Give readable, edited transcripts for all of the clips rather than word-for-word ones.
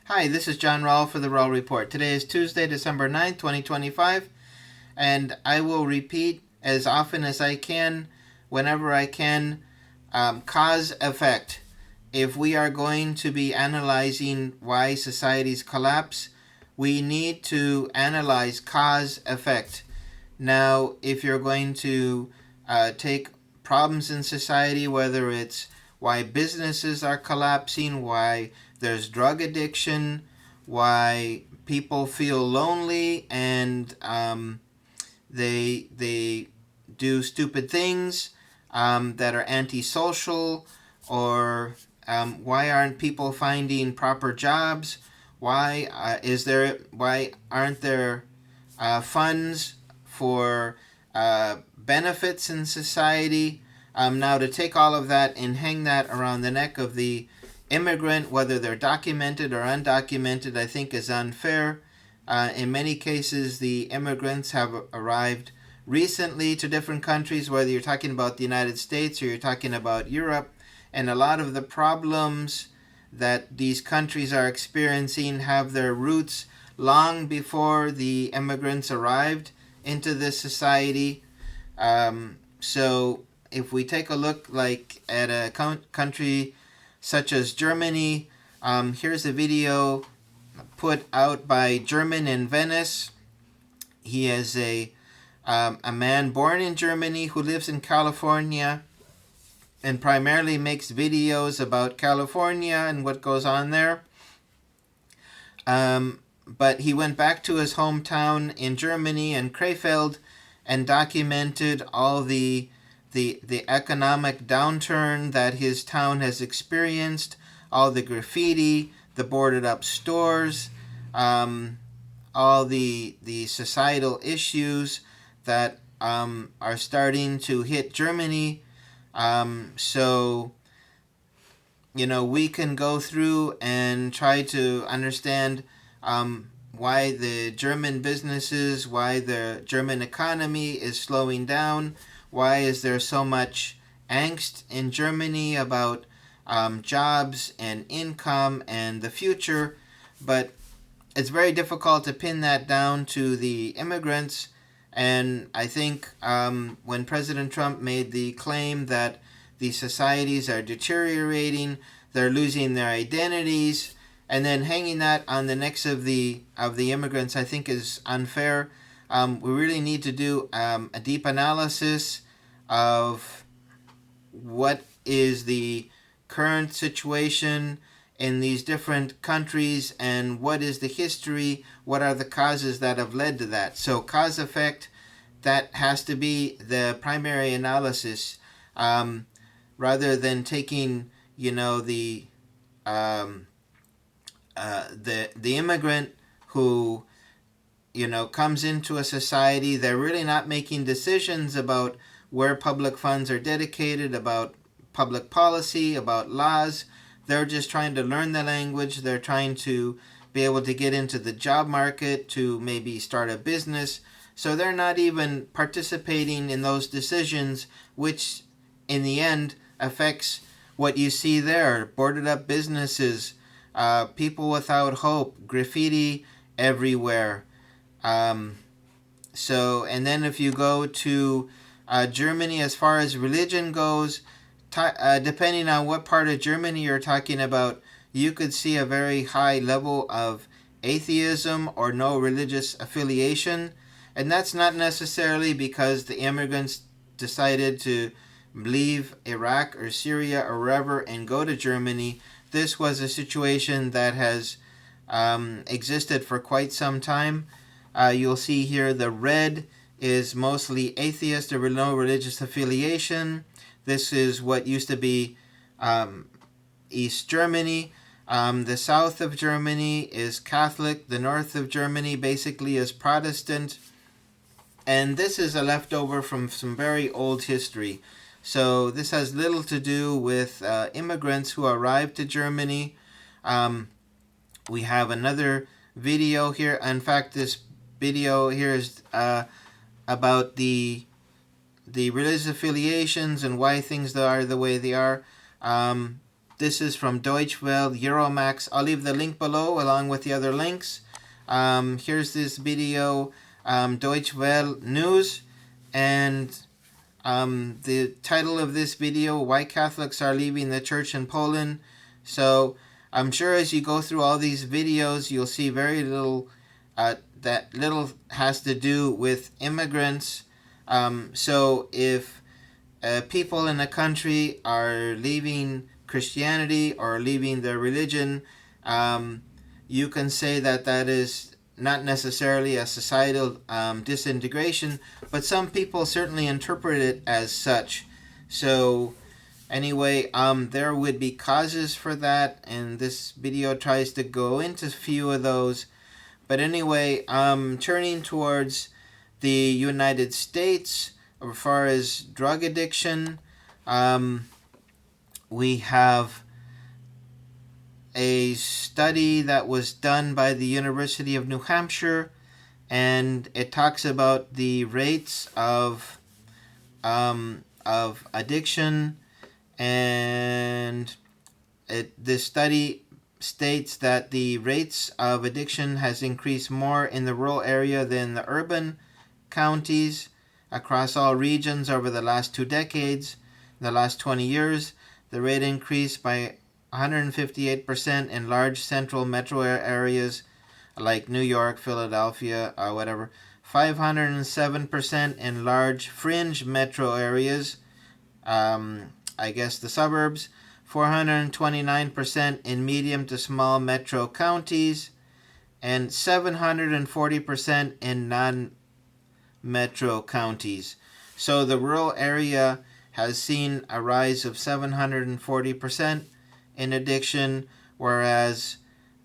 Hi, this is John Rowell for the Rowell Report. Today is Tuesday, December 9th, 2025, and I will repeat as often as I can, whenever I can, cause effect. If we are going to be analyzing why societies collapse, we need to analyze cause effect. Now, if you're going to take problems in society, whether it's why businesses are collapsing, why there's drug addiction, why people feel lonely and they do stupid things that are antisocial, or why aren't people finding proper jobs? Why aren't there funds for benefits in society? Now, to take all of that and hang that around the neck of the immigrant, whether they're documented or undocumented, I think is unfair. In many cases, the immigrants have arrived recently to different countries, whether you're talking about the United States or you're talking about Europe, and a lot of the problems that these countries are experiencing have their roots long before the immigrants arrived into this society. So if we take a look like at a country such as Germany, here's a video put out by German in Venice. He is a man born in Germany who lives in California and primarily makes videos about California and what goes on there. But he went back to his hometown in Germany and Krefeld and documented all the economic downturn that his town has experienced, all the graffiti, the boarded up stores, all the societal issues that are starting to hit Germany. So, we can go through and try to understand why the German businesses, why the German economy is slowing down, why is there so much angst in Germany about jobs and income and the future. But it's very difficult to pin that down to the immigrants. And I think when President Trump made the claim that the societies are deteriorating, they're losing their identities, and then hanging that on the necks of the immigrants, I think is unfair. We really need to do a deep analysis of what is the current situation in these different countries and what is the history, what are the causes that have led to that. So cause effect, that has to be the primary analysis, rather than taking the immigrant who comes into a society. They're really not making decisions about where public funds are dedicated, about public policy, about laws. They're just trying to learn the language. They're trying to be able to get into the job market, to maybe start a business. So they're not even participating in those decisions, which in the end affects what you see there. Boarded up businesses, people without hope, graffiti everywhere. And then if you go to Germany, as far as religion goes, depending on what part of Germany you're talking about, you could see a very high level of atheism or no religious affiliation. And that's not necessarily because the immigrants decided to leave Iraq or Syria or wherever and go to Germany. This was a situation that has existed for quite some time. You'll see here the red is mostly atheist or no religious affiliation. This is what used to be East Germany. The south of Germany is Catholic. The north of Germany basically is Protestant. And this is a leftover from some very old history. So this has little to do with immigrants who arrived to Germany. We have another video here. In fact, this video here is about the religious affiliations and why things are the way they are. This is from Deutsche Welle, Euromax. I'll leave the link below along with the other links. Here's this video, Deutsche Welle News, and the title of this video, Why Catholics Are Leaving the Church in Poland. So I'm sure as you go through all these videos, you'll see very little that little has to do with immigrants. So if people in a country are leaving Christianity or leaving their religion, you can say that that is not necessarily a societal disintegration, but some people certainly interpret it as such. So anyway, there would be causes for that, and this video tries to go into a few of those. But anyway, turning towards the United States, as far as drug addiction, we have a study that was done by the University of New Hampshire, and it talks about the rates of addiction, and this study states that the rates of addiction has increased more in the rural area than the urban counties across all regions over the last 2 decades. In the last 20 years, the rate increased by 158% in large central metro areas like New York, Philadelphia, or whatever. 507% in large fringe metro areas, I guess the suburbs. 429% in medium to small metro counties, and 740% in non-metro counties. So the rural area has seen a rise of 740% in addiction, whereas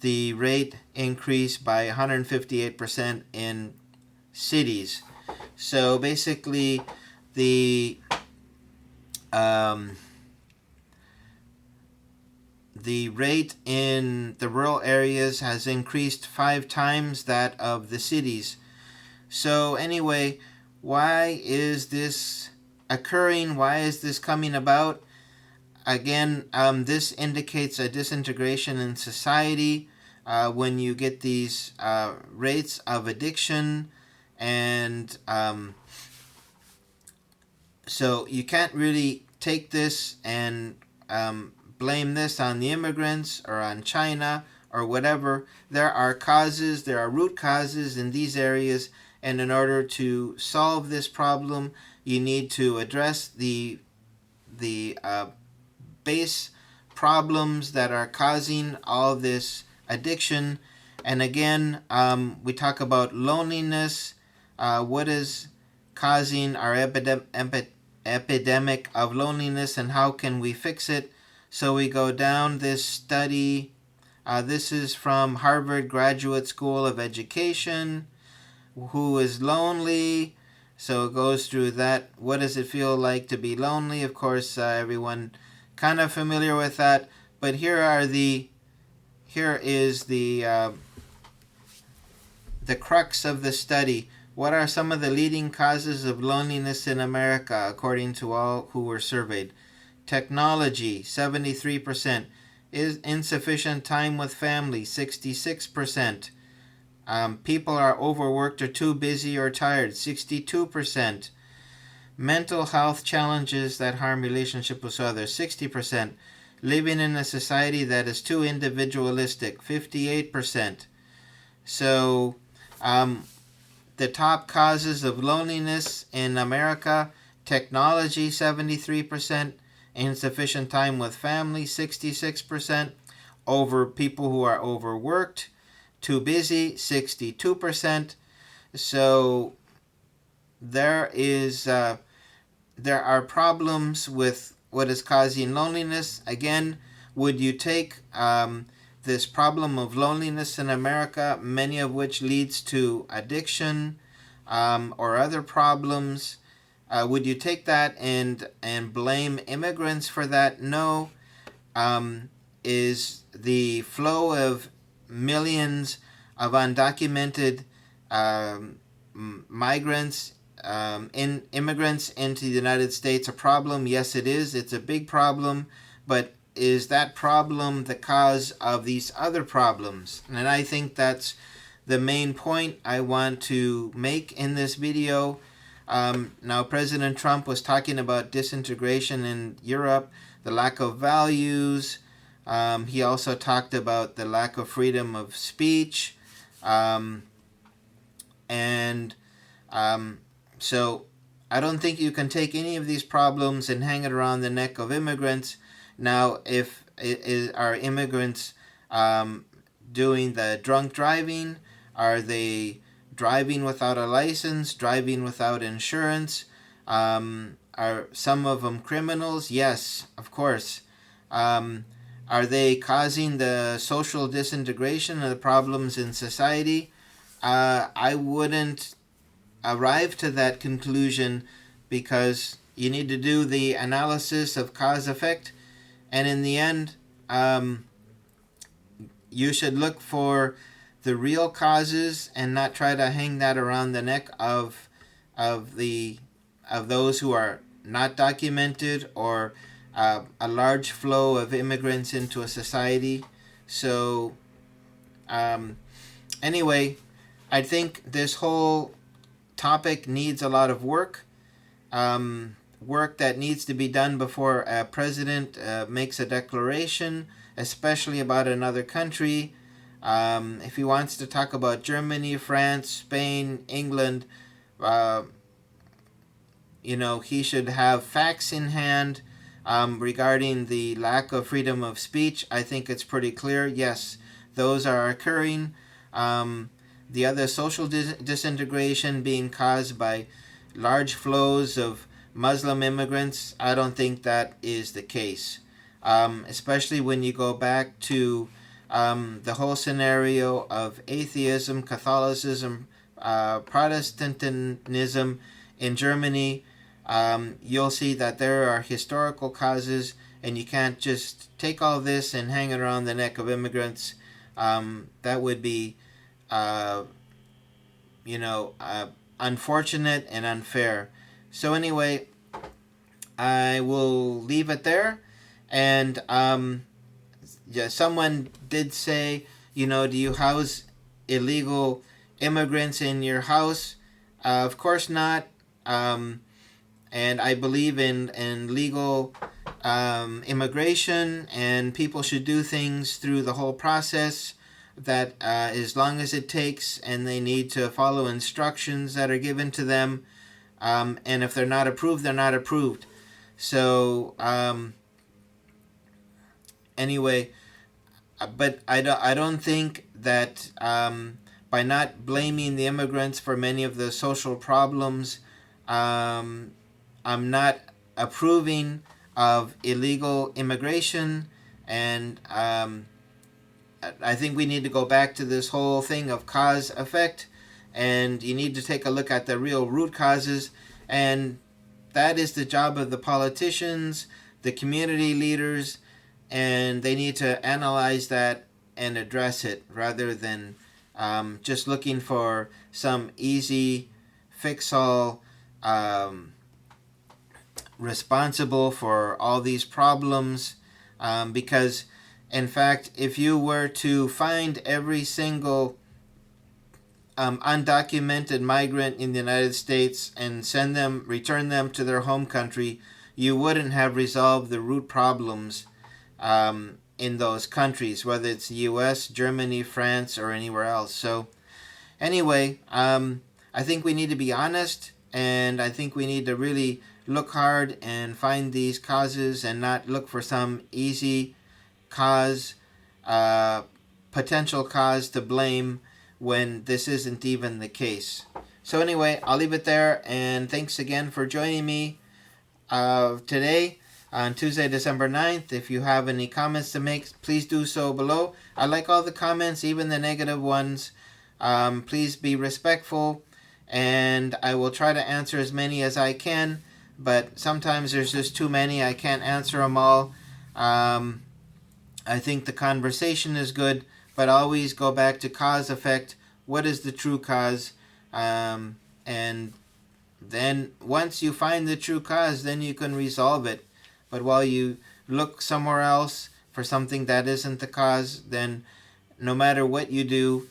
the rate increased by 158% in cities. So basically, the rate in the rural areas has increased 5 times that of the cities. So anyway, why is this occurring? Why is this coming about? Again, this indicates a disintegration in society when you get these rates of addiction, and so you can't really take this and blame this on the immigrants or on China or whatever. There are causes, there are root causes in these areas, and in order to solve this problem, you need to address the base problems that are causing all this addiction. And again, we talk about loneliness. What is causing our epidemic of loneliness, and how can we fix it? So we go down this study. This is from Harvard Graduate School of Education. Who is lonely? So it goes through that. What does it feel like to be lonely? Of course, everyone kind of familiar with that. But here is the crux of the study. What are some of the leading causes of loneliness in America, according to all who were surveyed? Technology, 73%. Is insufficient time with family, 66%. People are overworked or too busy or tired, 62%. Mental health challenges that harm relationship with others, 60%. Living in a society that is too individualistic, 58%. So, the top causes of loneliness in America: technology, 73%. Insufficient time with family, 66%. Over people who are overworked, too busy, 62%. So there are problems with what is causing loneliness. Again, would you take this problem of loneliness in America, many of which leads to addiction or other problems, would you take that and blame immigrants for that? No. Is the flow of millions of undocumented immigrants into the United States a problem? Yes, it is. It's a big problem, but is that problem the cause of these other problems? And I think that's the main point I want to make in this video. Now, President Trump was talking about disintegration in Europe, the lack of values. He also talked about the lack of freedom of speech. So I don't think you can take any of these problems and hang it around the neck of immigrants. Now, are immigrants doing the drunk driving? Are they driving without a license, driving without insurance? Are some of them criminals? Yes, of course. Are they causing the social disintegration of the problems in society? I wouldn't arrive to that conclusion, because you need to do the analysis of cause-effect, and in the end, you should look for the real causes and not try to hang that around the neck of those who are not documented, or a large flow of immigrants into a society. So anyway, I think this whole topic needs a lot of work. Work that needs to be done before a president makes a declaration, especially about another country. If he wants to talk about Germany, France, Spain, England, he should have facts in hand regarding the lack of freedom of speech. I think it's pretty clear. Yes, those are occurring. The other social disintegration being caused by large flows of Muslim immigrants, I don't think that is the case. Especially when you go back to the whole scenario of atheism, Catholicism, Protestantism in Germany. You'll see that there are historical causes, and you can't just take all this and hang it around the neck of immigrants. That would be unfortunate and unfair. So anyway, I will leave it there. And someone did say, do you house illegal immigrants in your house? Of course not. And I believe in legal immigration, and people should do things through the whole process, that as long as it takes, and they need to follow instructions that are given to them. And if they're not approved, they're not approved. So anyway, but I don't think that by not blaming the immigrants for many of the social problems, I'm not approving of illegal immigration. And I think we need to go back to this whole thing of cause effect, and you need to take a look at the real root causes, and that is the job of the politicians, the community leaders, and they need to analyze that and address it, rather than just looking for some easy fix-all responsible for all these problems, because in fact, if you were to find every single undocumented migrant in the United States and return them to their home country, you wouldn't have resolved the root problems in those countries, whether it's the U.S., Germany, France, or anywhere else. So anyway, I think we need to be honest, and I think we need to really look hard and find these causes, and not look for some easy cause, potential cause to blame, when this isn't even the case. So anyway, I'll leave it there, and thanks again for joining me today on Tuesday, December 9th. If you have any comments to make, please do so below. I like all the comments, even the negative ones. Please be respectful, and I will try to answer as many as I can, but sometimes there's just too many. I can't answer them all. I think the conversation is good, but always go back to cause effect. What is the true cause? And then once you find the true cause, then you can resolve it. But while you look somewhere else for something that isn't the cause, then no matter what you do,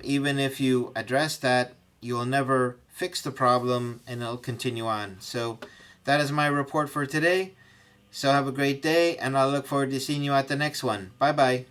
even if you address that, you'll never fix the problem and it'll continue on. So that is my report for today. So have a great day, and I'll look forward to seeing you at the next one. Bye bye.